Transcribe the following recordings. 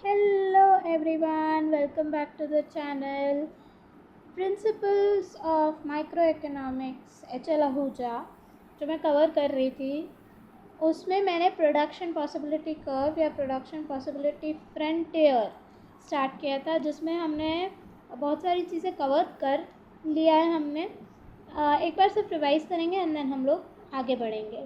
Hello everyone, welcome back to the channel. Principles of Microeconomics HL Ahuja जो मैं cover कर रही थी उसमें मैंने प्रोडक्शन पॉसिबिलिटी कर्व या प्रोडक्शन पॉसिबिलिटी फ्रंटियर स्टार्ट किया था, जिसमें हमने बहुत सारी चीज़ें कवर कर लिया है। हमने एक बार सिर्फ रिवाइज करेंगे एंड देन हम लोग आगे बढ़ेंगे।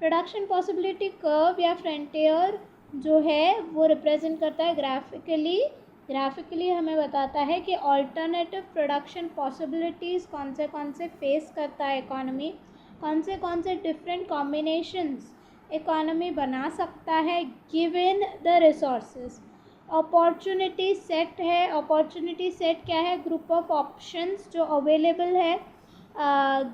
प्रोडक्शन पॉसिबिलिटी कर्व या फ्रंटियर जो है वो रिप्रेजेंट करता है ग्राफिकली हमें बताता है कि ऑल्टरनेटिव प्रोडक्शन पॉसिबिलिटीज़ कौन से फेस करता है इकोनॉमी, कौन से डिफरेंट कॉम्बिनेशंस इकोनॉमी बना सकता है given the resources. Opportunity set है, अपॉर्चुनिटी सेट क्या है? ग्रुप ऑफ ऑप्शंस जो अवेलेबल है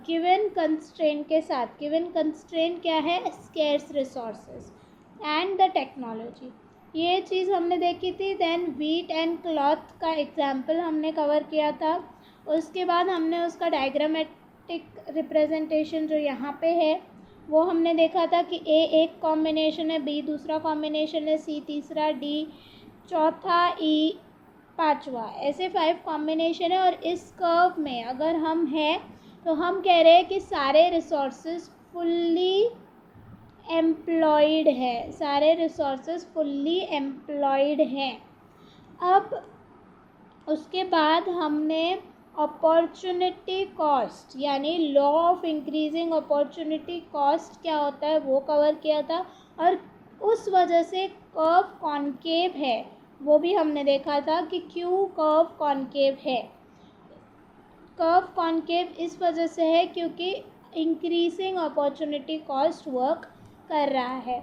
गिवन कंस्ट्रेंट के साथ। गिवन कंस्ट्रेंट क्या है? Scarce resources and the technology. ये चीज़ हमने देखी थी। देन व्हीट एंड क्लॉथ का एग्जाम्पल हमने कवर किया था। उसके बाद हमने उसका डायग्रामेटिक रिप्रेजेंटेशन जो यहाँ पे है वो हमने देखा था कि ए एक कॉम्बिनेशन है, बी दूसरा कॉम्बिनेशन है, सी तीसरा, डी चौथा, ई पांचवा, ऐसे 5 कॉम्बिनेशन है। और इस कर्व में अगर हम हैं तो हम कह रहे हैं कि सारे रिसोर्सेज फुल्ली एम्प्लॉयड है, सारे रिसोर्सेज फुल्ली एम्प्लॉयड हैं। अब उसके बाद हमने अपॉर्चुनिटी कॉस्ट यानी law of increasing opportunity cost क्या होता है वो कवर किया था, और उस वजह से कर्व कॉन्केव है वो भी हमने देखा था कि क्यों कर्व कॉन्केव है। कर्व कॉन्केव इस वजह से है क्योंकि इंक्रीजिंग अपॉर्चुनिटी कॉस्ट वर्क कर रहा है।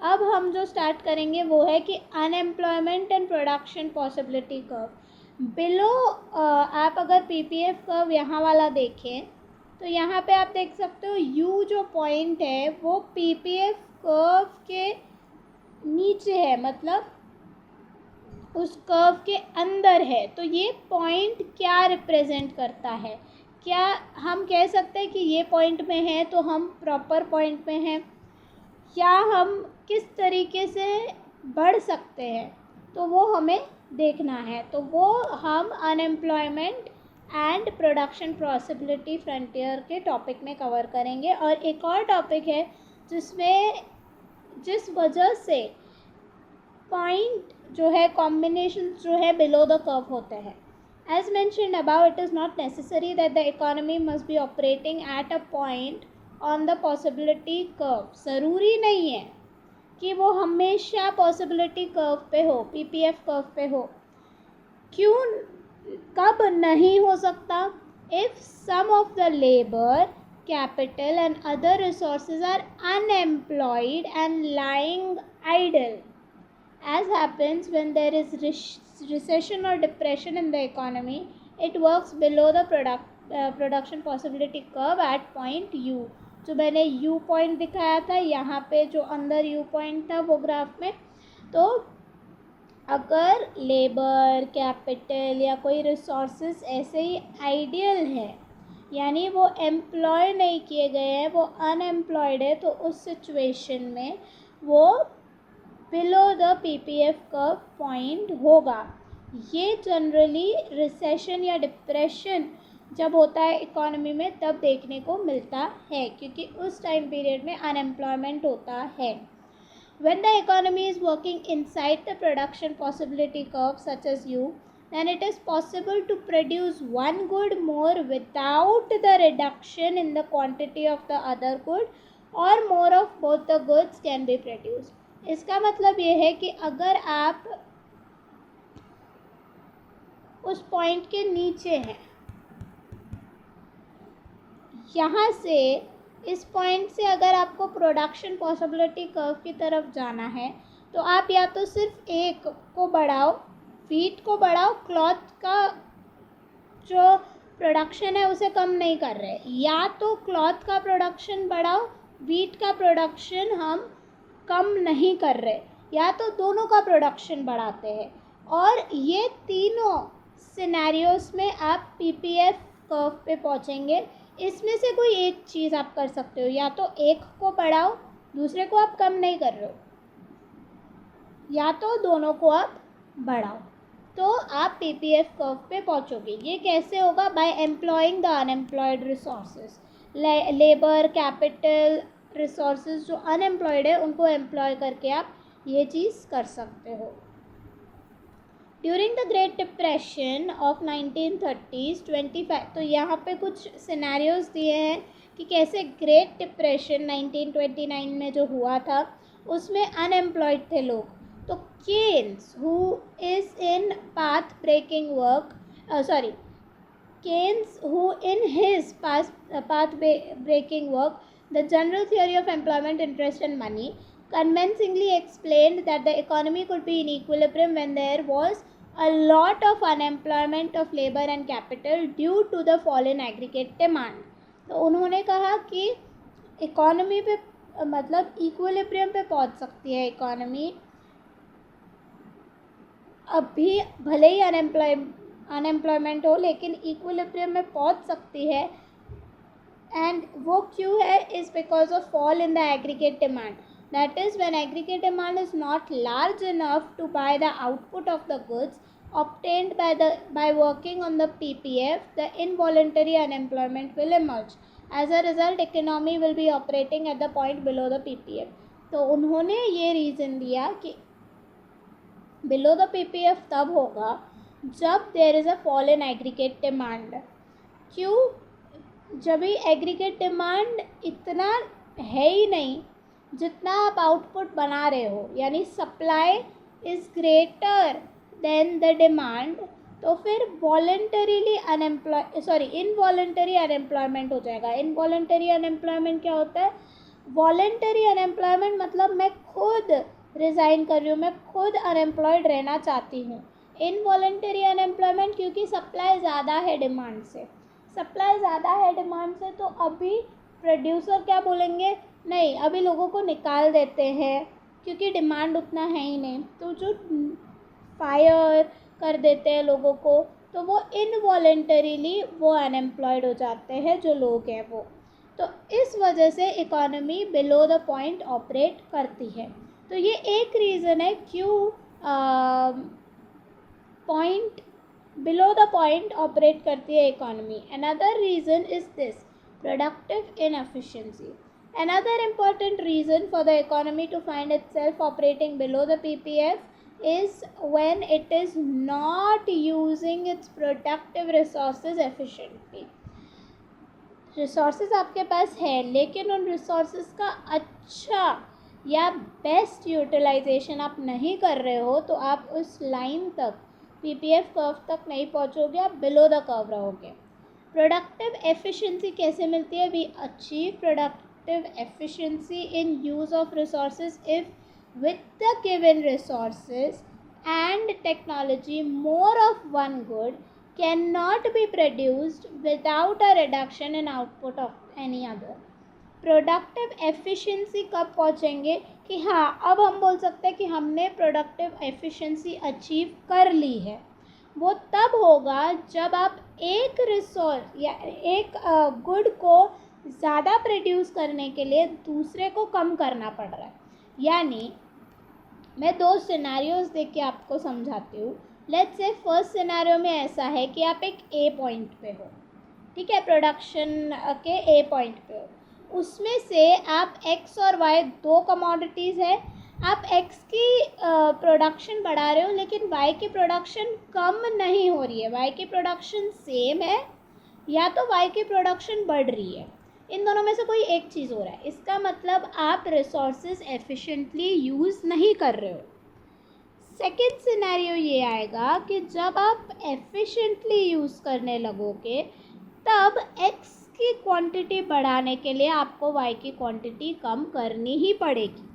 अब हम जो स्टार्ट करेंगे वो है कि unemployment and production possibility curve. Below आप अगर पीपीएफ कर्व यहाँ वाला देखें तो यहाँ पे आप देख सकते हो यू जो पॉइंट है वो पीपीएफ कर्व के नीचे है, मतलब उस कर्व के अंदर है। तो ये पॉइंट क्या रिप्रेजेंट करता है? क्या हम कह सकते हैं कि ये पॉइंट में है तो हम प्रॉपर पॉइंट में हैं, या हम किस तरीके से बढ़ सकते हैं, तो वो हमें देखना है। तो वो हम unemployment and production possibility frontier के टॉपिक में कवर करेंगे। और एक और टॉपिक है जिस वजह से पॉइंट जो है कॉम्बिनेशन जो है बिलो द कर्व होते हैं। As mentioned about, it is not necessary that the economy must be operating at a point on the possibility curve. ज़रूरी नहीं है कि वो हमेशा पॉसिबिलिटी कर्व पे हो, पीपीएफ कर्व पे हो। क्यों, कब नहीं हो सकता? If some of the labour capital and other resources are unemployed and lying idle, as happens when there is recession or depression in the economy. It works below the production possibility curve at point U। जो मैंने U point दिखाया था यहाँ पे, जो अंदर U point था वो ग्राफ में, तो अगर लेबर कैपिटल या कोई रिसोर्सेज ऐसे ही आइडियल है यानी वो एम्प्लॉय नहीं किए गए हैं, वो अनएम्प्लॉयड है, तो उस सिचुएशन में वो below the PPF curve point होगा। ये जनरली रिसेशन या डिप्रेशन जब होता है इकोनॉमी में तब देखने को मिलता है, क्योंकि उस टाइम पीरियड में अनएम्प्लॉयमेंट होता है। When the economy is working inside the production possibility curve such as U, then it is possible to produce one good more without the reduction in the quantity of the other good, or more of both the goods can be produced। इसका मतलब ये है कि अगर आप उस point के नीचे हैं, यहाँ से इस पॉइंट से अगर आपको प्रोडक्शन पॉसिबिलिटी कर्व की तरफ जाना है तो आप या तो सिर्फ एक को बढ़ाओ, व्हीट को बढ़ाओ, क्लॉथ का जो प्रोडक्शन है उसे कम नहीं कर रहे, या तो क्लॉथ का प्रोडक्शन बढ़ाओ, व्हीट का प्रोडक्शन हम कम नहीं कर रहे, या तो दोनों का प्रोडक्शन बढ़ाते हैं। और ये तीनों सिनेरियोस में आप पीपीएफ कर्व पे पहुँचेंगे। इसमें से कोई एक चीज़ आप कर सकते हो, या तो एक को बढ़ाओ, दूसरे को आप कम नहीं कर रहे हो, या तो दोनों को आप बढ़ाओ, तो आप पीपीएफ कर्व पे पहुंचोगे। ये कैसे होगा? By employing the unemployed resources, labour, capital, resources जो अनएम्प्लॉयड है उनको एम्प्लॉय करके आप ये चीज़ कर सकते हो। During the great depression of 1930s 25, तो यहाँ पे कुछ सिनेरियोज दिए हैं कि कैसे ग्रेट डिप्रेशन 1929 में जो हुआ था उसमें अनएम्प्लॉयड थे लोग। तो Keynes who is in path breaking work, Keynes, who in his path breaking work, The General Theory of Employment, Interest and Money, convincingly explained that the economy could be in equilibrium when there was a lot of unemployment of labor and capital due to the fall in aggregate demand. तो उन्होंने कहा कि economy पे मतलब equilibrium पे पहुंच सकती है इकोनॉमी, अभी भले ही अनएम्प्लॉयमेंट हो लेकिन इक्विलिब्रियम में पहुंच सकती है। एंड वो क्यों है? Is because of fall in the aggregate demand, that is when aggregate demand is not large enough to buy the output of the goods obtained by working on the PPF, the involuntary unemployment will emerge. As a result, economy will be operating at the point below the PPF. तो उन्होंने ये reason दिया कि below the PPF तब होगा जब there is a fall in aggregate demand. क्यों? जब भी एग्रीगेट डिमांड इतना है ही नहीं जितना आप आउटपुट बना रहे हो, यानी supply is greater than the demand, तो फिर इनवॉलेंटरी अनएम्प्लॉयमेंट हो जाएगा। इनवॉलेंटरी अनएम्प्लॉयमेंट क्या होता है? वॉलेंटरी अनएम्प्लॉयमेंट मतलब मैं खुद रिज़ाइन कर रही हूँ, मैं खुद अनएम्प्लॉयड रहना चाहती हूँ। इनवॉलेंटरी अनएम्प्लॉयमेंट क्योंकि सप्लाई ज़्यादा है डिमांड से, तो अभी प्रोड्यूसर क्या बोलेंगे? नहीं, अभी लोगों को निकाल देते हैं क्योंकि डिमांड उतना है ही नहीं, तो जो फायर कर देते हैं लोगों को, तो वो इनवॉलेंटरीली वो अनएम्प्लॉयड हो जाते हैं जो लोग हैं वो। तो इस वजह से economy below the point operate करती है। तो ये एक रीज़न है क्यों point below the point operate करती है economy. Another reason is this, productive inefficiency. Another important reason for the economy to find itself operating below the PPF is when it is not using its productive resources efficiently. Resources आपके पास है लेकिन उन resources का अच्छा या best utilisation आप नहीं कर रहे हो, तो आप उस लाइन तक पीपीएफ कर्व तक नहीं पहुंचोगे, आप बिलो द कर्व रहोगे। प्रोडक्टिव एफिशिएंसी कैसे मिलती है? We achieve productive efficiency in use of resources if with the given resources and technology more of one good cannot be produced without a reduction in output of any other. Productive efficiency कब पहुँचेंगे कि हाँ अब हम बोल सकते हैं कि हमने प्रोडक्टिव एफिशिएंसी अचीव कर ली है? वो तब होगा जब आप एक रिसोर्स या एक गुड को ज़्यादा प्रोड्यूस करने के लिए दूसरे को कम करना पड़ रहा है। यानी मैं दो सिनेरियोज देख के आपको समझाती हूँ। लेट्स से फर्स्ट सिनेरियो में ऐसा है कि आप एक ए पॉइंट पे हो, ठीक है, प्रोडक्शन के ए पॉइंट पे हो, उसमें से आप एक्स और वाई दो कमोडिटीज़ है, आप एक्स की प्रोडक्शन बढ़ा रहे हो लेकिन वाई की प्रोडक्शन कम नहीं हो रही है, वाई की प्रोडक्शन सेम है या तो वाई की प्रोडक्शन बढ़ रही है। इन दोनों में से कोई एक चीज़ हो रहा है, इसका मतलब आप रिसोर्सेज एफिशिएंटली यूज़ नहीं कर रहे हो। सेकेंड सिनेरियो ये आएगा कि जब आप एफिशिएंटली यूज़ करने लगोगे तब एक्स की क्वांटिटी बढ़ाने के लिए आपको वाई की क्वांटिटी कम करनी ही पड़ेगी।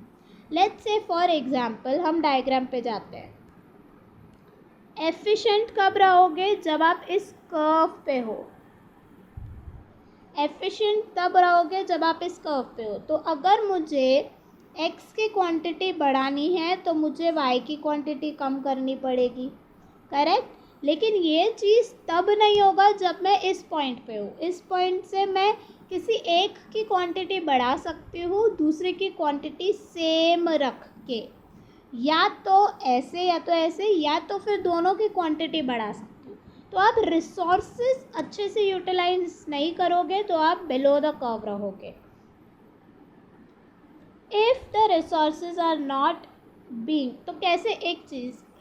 लेट्स से फॉर एग्जांपल हम डायग्राम पे जाते हैं। एफिशिएंट कब रहोगे? जब आप इस कर्व पे हो। एफिशिएंट तब रहोगे जब आप इस कर्व पे हो। तो अगर मुझे एक्स की क्वांटिटी बढ़ानी है तो मुझे वाई की क्वांटिटी कम करनी पड़ेगी, करेक्ट। लेकिन ये चीज़ तब नहीं होगा जब मैं इस पॉइंट पे हूँ। इस पॉइंट से मैं किसी एक की क्वांटिटी बढ़ा सकती हूँ दूसरे की क्वांटिटी सेम रख के। या तो ऐसे या तो ऐसे, या तो फिर दोनों की क्वांटिटी बढ़ा सकते हो। तो आप रिसोर्सेज अच्छे से यूटिलाइज नहीं करोगे तो आप बिलो द कर्व रहोगे। If the resources are not being, तो कैसे,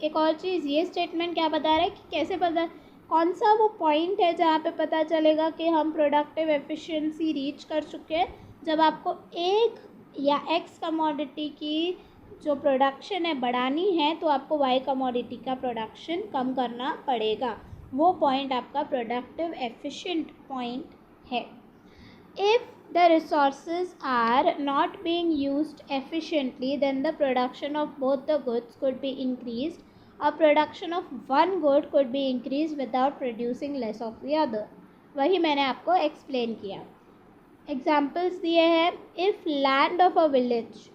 एक और चीज़, ये स्टेटमेंट क्या बता रहा है कि कैसे पता, कौन सा वो पॉइंट है जहाँ पे पता चलेगा कि हम प्रोडक्टिव एफिशिएंसी रीच कर चुके हैं, जब आपको एक या एक्स कमोडिटी की जो प्रोडक्शन है बढ़ानी है तो आपको वाई कमोडिटी का प्रोडक्शन कम करना पड़ेगा। वो पॉइंट आपका प्रोडक्टिव एफिशिएंट पॉइंट है। If the resources are not being used efficiently, then the production of both the goods could be increased, or production of one good could be increased without producing less of the other. वही मैंने आपको explain किया। Examples दिए हैं, if land of a village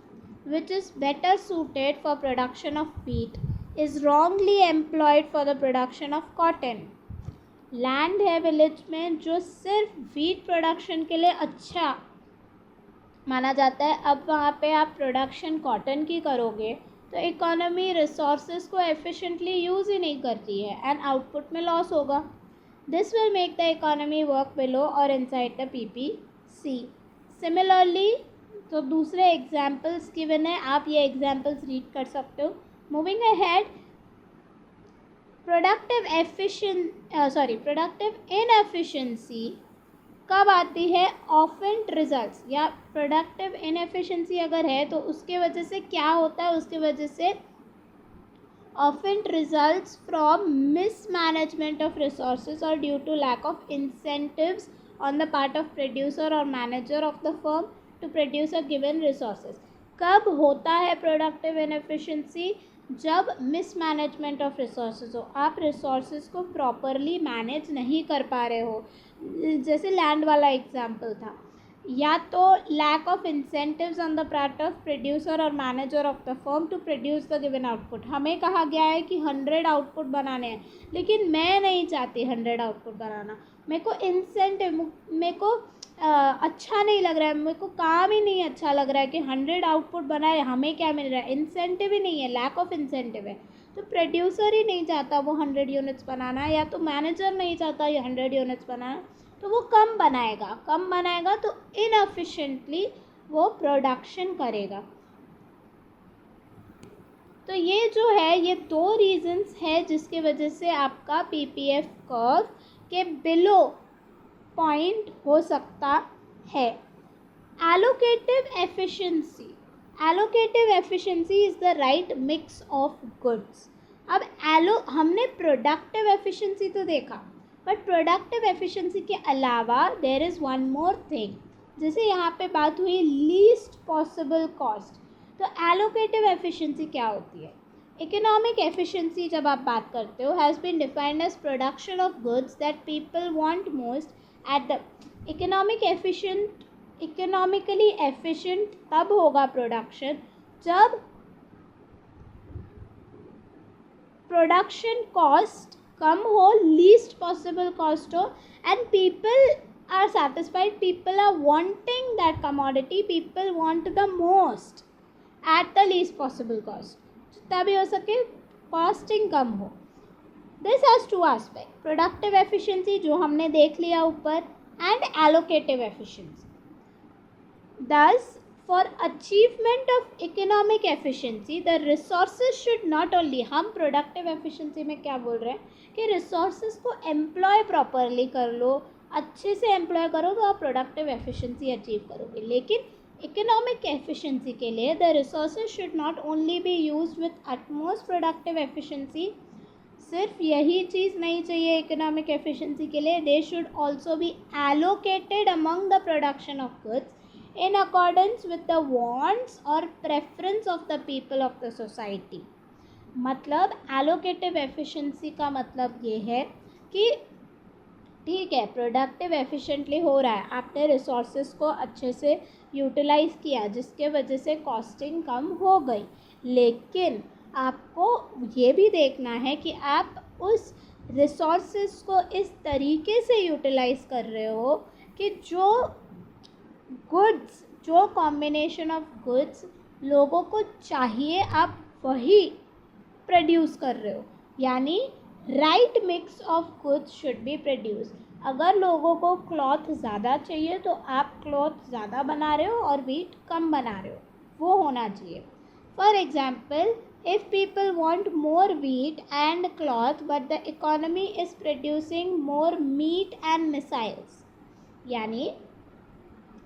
which is better suited for production of wheat is wrongly employed for the production of cotton, land है village में जो सिर्फ वीट प्रोडक्शन के लिए अच्छा माना जाता है, अब वहाँ पे आप प्रोडक्शन कॉटन की करोगे तो इकोनॉमी रिसोर्सेज को एफिशिएंटली यूज़ ही नहीं करती है एंड आउटपुट में लॉस होगा। This will make the economy work below और इनसाइड द PPC। सिमिलरली, तो दूसरे एग्जाम्पल्स गिवन है, आप ये एग्जाम्पल्स रीड कर सकते हो। मूविंग अहेड, प्रोडक्टिव इनएफिशिएंसी कब आती है? ऑफेंट रिजल्ट्स, या प्रोडक्टिव इनएफिशिएंसी अगर है तो उसके वजह से क्या होता है, उसके वजह से ऑफेंट results from mismanagement of resources और due to lack of incentives on the part of producer और manager of the firm to produce a given resources. कब होता है प्रोडक्टिव इनएफिशिएंसी? जब मिसमैनेजमेंट ऑफ रिसोर्सेज हो, आप रिसोर्सेज को प्रॉपरली मैनेज नहीं कर पा रहे हो, जैसे लैंड वाला एग्जांपल था, या तो lack of incentives on the part of producer और manager of the firm to produce the given output. हमें कहा गया है कि 100 आउटपुट बनाने हैं, लेकिन मैं नहीं चाहती 100 आउटपुट बनाना, मेरे को इंसेंटिव, मेरे को अच्छा नहीं लग रहा है, मेरे को काम ही नहीं अच्छा लग रहा है कि 100 आउटपुट बनाए, हमें क्या मिल रहा है, इंसेंटिव ही नहीं है, लैक ऑफ इंसेंटिव है। तो प्रोड्यूसर ही नहीं चाहता वो 100 यूनिट्स बनाना, या तो मैनेजर नहीं चाहता ये 100 यूनिट्स बनाना, तो वो कम बनाएगा तो इनएफिशिएंटली वो प्रोडक्शन करेगा। तो ये जो है, ये दो रीजंस है जिसकी वजह से आपका PPF कर्व के बिलो पॉइंट हो सकता है। Allocative efficiency is the right mix of goods. अब हमने प्रोडक्टिव एफिशिएंसी तो देखा, बट प्रोडक्टिव एफिशिएंसी के अलावा there is one more thing, जैसे यहाँ पे बात हुई लीस्ट पॉसिबल कॉस्ट, तो एलोकेटिव एफिशिएंसी क्या होती है? इकोनॉमिक एफिशिएंसी जब आप बात करते हो has been defined as production of goods that people want most at the economically efficient तब होगा प्रोडक्शन जब प्रोडक्शन कॉस्ट कम हो, लीस्ट पॉसिबल कॉस्ट हो, and people are satisfied, people are wanting that commodity, people want the most at the least possible cost, तभी हो सके costing कम हो। This has two aspect, productive efficiency जो हमने देख लिया ऊपर, and allocative efficiency. Thus, for achievement of economic efficiency, the resources should not only, हम productive efficiency में क्या बोल रहे हैं कि resources को employ properly कर लो, अच्छे से employ करो तो आप productive efficiency achieve करोगे, लेकिन economic efficiency के लिए the resources should not only be used with utmost productive efficiency, सिर्फ यही चीज़ नहीं चाहिए इकोनॉमिक एफिशिएंसी के लिए, they should also be allocated among the production of goods in accordance with the wants or preference of the people of the society। मतलब allocative efficiency का मतलब ये है कि ठीक है, प्रोडक्टिव एफिशिएंटली हो रहा है, आपने रिसोर्सेज को अच्छे से यूटिलाइज़ किया जिसके वजह से कॉस्टिंग कम हो गई, लेकिन आपको ये भी देखना है कि आप उस रिसोर्सेज को इस तरीके से यूटिलाइज़ कर रहे हो कि जो कॉम्बिनेशन ऑफ गुड्स लोगों को चाहिए आप वही प्रोड्यूस कर रहे हो, यानी right mix of goods should be produce. अगर लोगों को क्लॉथ ज़्यादा चाहिए तो आप क्लॉथ ज़्यादा बना रहे हो और वीट कम बना रहे हो, वो होना चाहिए। For example, if people want more wheat and cloth but the economy is producing more meat and missiles, यानी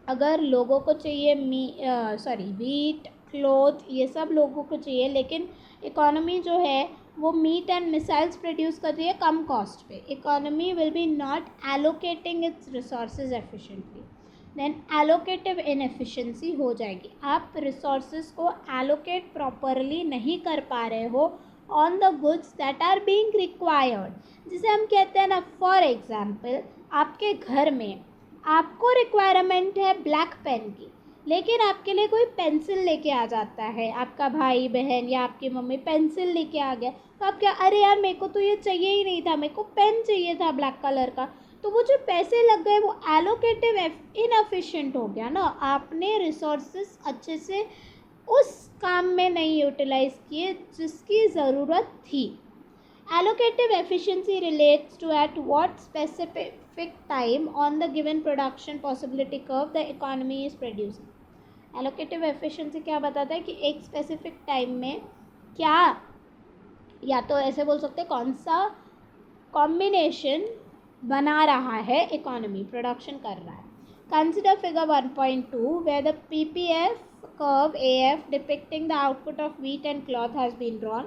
अगर लोगों को चाहिए वीट, क्लॉथ, ये सब लोगों को चाहिए, लेकिन इकोनॉमी जो है वो मीट एंड मिसाइल्स प्रोड्यूस कर रही है कम कॉस्ट पे, economy will be not allocating its resources efficiently, then allocative inefficiency हो जाएगी। आप रिसोर्सेज को एलोकेट प्रॉपरली नहीं कर पा रहे हो on the goods that are being required, जिसे हम कहते हैं ना, फॉर एग्जांपल आपके घर में आपको रिक्वायरमेंट है ब्लैक पेन की, लेकिन आपके लिए कोई पेंसिल लेके आ जाता है, आपका भाई बहन या आपकी मम्मी पेंसिल लेके आ गया, तो आप क्या, अरे यार मेरे को तो ये चाहिए ही नहीं था, मेरे को पेन चाहिए था ब्लैक कलर का, तो वो जो पैसे लग गए वो एलोकेटिव इनएफिशिएंट हो गया ना, आपने रिसोर्सेस अच्छे से उस काम में नहीं यूटिलाइज किए जिसकी ज़रूरत थी। Allocative efficiency relates to at what specific time on the given production possibility curve the economy is producing. Allocative efficiency क्या बताता है कि एक specific time में क्या, या तो ऐसे बोल सकते हैं कौन सा combination बना रहा है economy, production कर रहा है। Consider figure 1.2 where the PPF curve AF depicting the output of wheat and cloth has been drawn.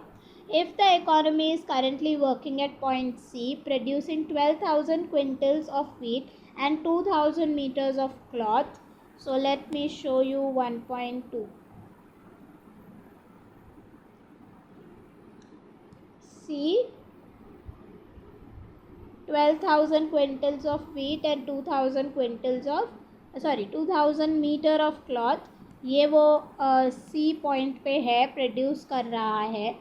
If the economy is currently working at point C, producing 12,000 quintals of wheat and 2,000 meters of cloth, so let me show you 1.2. See, 12,000 quintals of wheat and 2,000 meter of cloth, ये वो C point पे है, produce कर रहा है।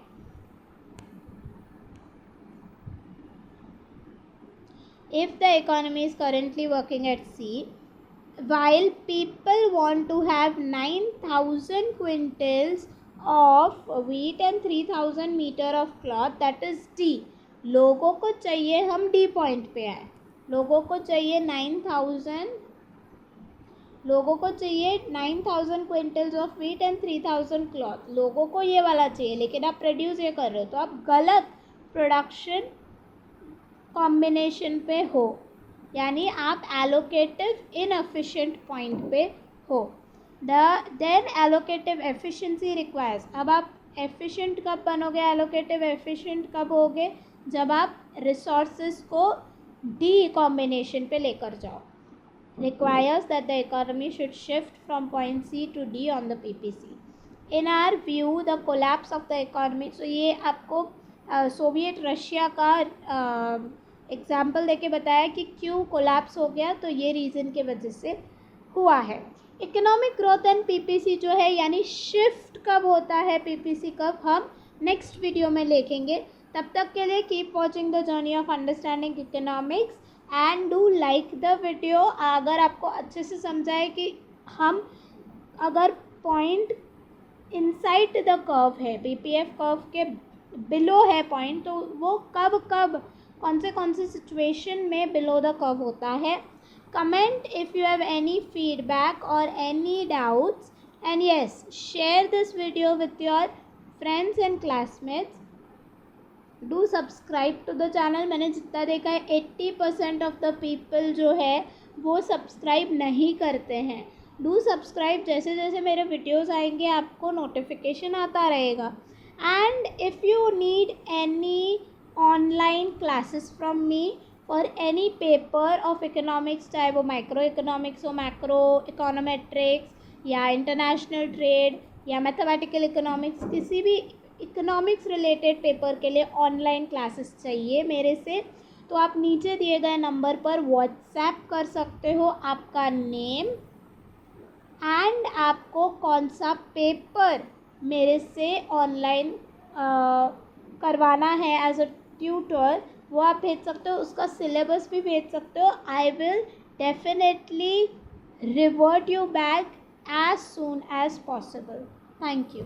If the economy is currently working at C, while people want to have 9,000 quintals of wheat and 3,000 meter of cloth, that is D. लोगों को चाहिए, हम D पॉइंट पे आए, लोगों को चाहिए 9,000 quintals of wheat and 3,000 cloth, लोगों को ये वाला चाहिए, लेकिन आप प्रोड्यूस ये कर रहे हो, तो आप गलत प्रोडक्शन कॉम्बिनेशन पे हो, यानी आप एलोकेटिव इनएफिशिएंट पॉइंट पे हो। देन एलोकेटिव एफिशिएंसी रिक्वायर्स, अब आप एफिशिएंट कब बनोगे, एलोकेटिव एफिशिएंट कब होगे, जब आप रिसोर्सेज को डी कॉम्बिनेशन पे लेकर जाओ। Requires that the economy should shift from point C to D on the PPC. In our view the collapse of the economy, so ये आपको सोवियत रशिया का एग्जाम्पल देके बताया कि क्यों कोलैप्स हो गया, तो ये रीज़न के वजह से हुआ है। इकोनॉमिक ग्रोथ एंड पीपीसी जो है, यानी शिफ्ट कब होता है, पीपीसी कब, हम नेक्स्ट वीडियो में देखेंगे। तब तक के लिए keep watching the journey of understanding economics and do like the video. अगर आपको अच्छे से समझा है कि हम अगर पॉइंट इनसाइड द कर्व है, पीपीएफ कर्व के बिलो है पॉइंट, तो वो कब कौन से सिचुएशन में बिलो द कर्व होता है। Comment if you have any feedback और any doubts, and yes, share this video with your friends and classmates. Do subscribe to the channel. मैंने जितना देखा है 80% ऑफ द पीपल जो है वो सब्सक्राइब नहीं करते हैं। डू सब्सक्राइब, जैसे जैसे मेरे वीडियोस आएंगे आपको नोटिफिकेशन आता रहेगा। And if you need any online classes from me for any paper of economics, चाहे वो माइक्रो इकोनॉमिक्स हो, मैक्रो इकोनोमेट्रिक्स या इंटरनेशनल ट्रेड या मैथमेटिकल इकोनॉमिक्स, किसी भी इकोनॉमिक्स रिलेटेड पेपर के लिए ऑनलाइन क्लासेस चाहिए मेरे से, तो आप नीचे दिए गए नंबर पर व्हाट्सएप कर सकते हो आपका नेम एंड आपको कौन सा पेपर मेरे से ऑनलाइन करवाना है एज अ ट्यूटर, वो आप भेज सकते हो, उसका सिलेबस भी भेज सकते हो। I will definitely revert you back as soon as possible. Thank you.